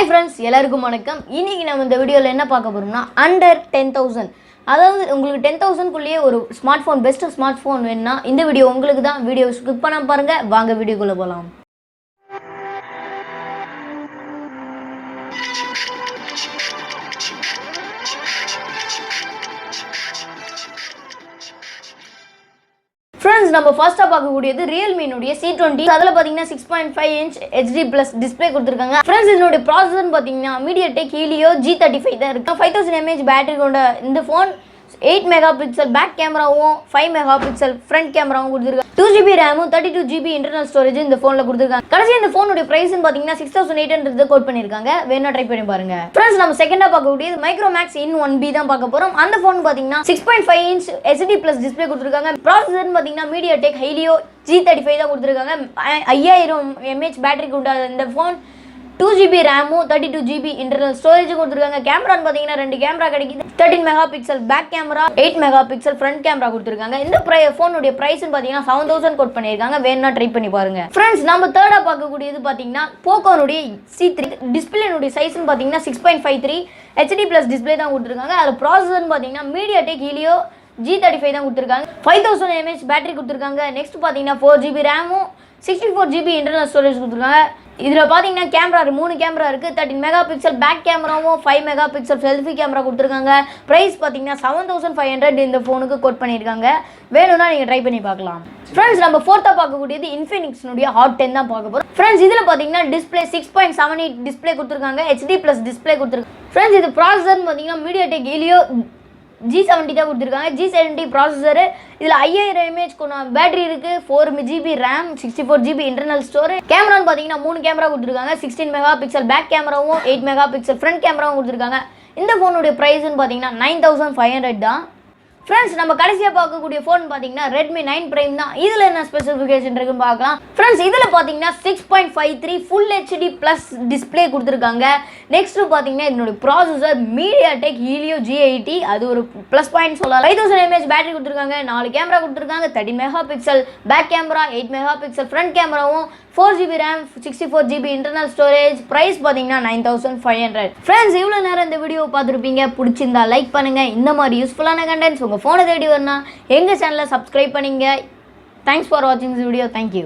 friends, எல்லாருக்கும் வணக்கம். இன்னைக்கு நம்ம இந்த வீடியோல என்ன பார்க்க போறோம்னா அண்டர் 10000. அதாவது உங்களுக்கு 10000 குள்ளேயே ஒரு ஸ்மார்ட்போன் பெஸ்ட் ஸ்மார்ட்போன் வேணும்னா இந்த வீடியோ உங்களுக்கு தான். வீடியோ ஸ்கிப் பண்ணாம பாருங்க. வாங்க வீடியோக்குள்ள போலாம். Friends, நம்ம ஃபர்ஸ்டா பார்க்கக்கூடியது Realme னுடைய C20. அதுல பாத்தீங்கன்னா 6.5 inch HD+ டிஸ்ப்ளே கொடுத்திருக்காங்க. Friends, இதனுடைய ப்ராசஸர் பாத்தீங்கன்னா MediaTek Helio G35 தான் இருக்கு. 5000 mAh பேட்டரி கொண்ட இந்த ஃபோன் 8 மெகாபிக்சல் பேக் கேமராவும் 5 மெகாபிக்சல் ஃப்ரண்ட் கேமராவும் கொடுத்திருக்காங்க. 2GB RAM 32GB internal storage இந்த ஃபோன்ல கொடுத்திருக்காங்க. கடைசி இந்த ஃபோனுடைய பிரைஸ் பாத்தீங்கன்னா 6800 கோட் பண்ணிருக்காங்க. வேணா ட்ரை பண்ணி பாருங்க. Friends, நம்ம செகண்டா பார்க்கக்கூடியது Micromax in 1B தான் பார்க்க போறோம். அந்த ஃபோன் பாத்தீங்கன்னா 6.5 inch HD+ டிஸ்ப்ளே கொடுத்திருக்காங்க. ப்ராசஸர் பாத்தீங்கன்னா MediaTek Helio G35 தான் கொடுத்திருக்காங்க. 5000 mAh பேட்டரி கொண்ட இந்த phone 2GB RAM 32GB internal storage கொடுத்திருக்காங்க. கேமரான்னு பாத்தீங்கன்னா ரெண்டு கேமரா கிடைக்குது. 13 megapixel back camera, 8 megapixel front camera கொடுத்திருக்காங்க. இந்த ஃபோனுடைய பிரைஸ் பாத்தீங்கன்னா 7000 கோட் பண்ணிருக்காங்க. வேணா ட்ரை பண்ணி பாருங்க. Friends, நம்ம தேர்டா பார்க்கக்கூடியது பாத்தீங்கன்னா Pocoனுடைய C3. டிஸ்ப்ளேனுடைய சைஸ் பாத்தீங்கன்னா 6.53 HD+ டிஸ்ப்ளே தான் கொடுத்திருக்காங்க. அது ப்ராசஸர் பாத்தீங்கன்னா MediaTek Helio G35 தான் கொடுத்திருக்காங்க. 5000 mAh பேட்டரி கொடுத்திருக்காங்க. நெக்ஸ்ட் பாத்தீங்கன்னா 4GB RAM 64GB internal storage கொடுத்திருக்காங்க. இதுல பாத்தீங்கன்னா கேமரா 3 கேமரா இருக்கு. 13 மெகாபிக்சல் பேக் கேமராவும் 5 மெகாபிக்சல் செல்ஃபி கேமரா கொடுத்திருக்காங்க. பிரைஸ் பாத்தீங்கன்னா 7500 இந்த ஃபோனுக்கு கோட் பண்ணிருக்காங்க. வேணும்னா நீங்க ட்ரை பண்ணி பார்க்கலாம். Friends, நம்ம ஃபோர்த்தா பார்க்கக்கூடியது Infinix னுடைய Hot 10 தான் பார்க்க போறோம். Friends, இதுல பாத்தீங்கன்னா டிஸ்ப்ளே 6.78 டிஸ்ப்ளே கொடுத்திருக்காங்க. HD+ டிஸ்ப்ளே கொடுத்திருக்காங்க. Friends, இது ப்ராசஸர் பாத்தீங்கன்னா MediaTek Helio G70 தான் கொடுத்திருக்காங்க. G70 processor. இதுல 5000 mAh கொண்ட பேட்டரி இருக்கு. 4GB RAM 64GB internal storage. கேமரான்னு பாத்தீங்கன்னா 3 கேமரா கொடுத்திருக்காங்க. 16 மெகாபிக்சல் பேக் கேமராவும் 8 மெகாபிக்சல் ஃப்ரண்ட் கேமராவும் கொடுத்திருக்காங்க. இந்த ஃபோனுடைய பிரைஸ்னு பாத்தீங்கன்னா 9500 தான். Friends, நம்ம கடைசியா பார்க்கக்கூடிய ஃபோன் பாத்தீங்கன்னா Redme 9 Prime தான். இதுல என்ன ஸ்பெசிஃபிகேஷன் இருக்குன்னு பார்க்கலாம். Friends, இதுல பாத்தீங்கன்னா 6.53 Full HD+ டிஸ்ப்ளே கொடுத்திருக்காங்க. நெக்ஸ்ட் பாத்தீங்கன்னா இதனுடைய ப்ராசஸர் MediaTek Helio G80. அது ஒரு ப்ளஸ் பாயிண்ட் சொல்லலாம். 5000 mAh பேட்டரி கொடுத்திருக்காங்க. 4 கேமரா கொடுத்திருக்காங்க. 13 megapixel back camera, 8 megapixel front கேமராவும் 4GB RAM 64GB internal storage. Price பாத்தீங்கன்னா 9500. Friends, இவ்வளவு நேரம் இந்த வீடியோ பார்த்துருப்பீங்க. பிடிச்சிருந்தா லைக் பண்ணுங்க. இந்த மாதிரி யூஸ்ஃபுல்லான கண்டென்ட்ஸ் உங்க ஃபோனை தேடி வரணும் எங்க சேனலை சப்ஸ்கிரைப் பண்ணுங்க. தேங்க்ஸ் ஃபார் வாட்சிங் திஸ் வீடியோ. தேங்க்யூ.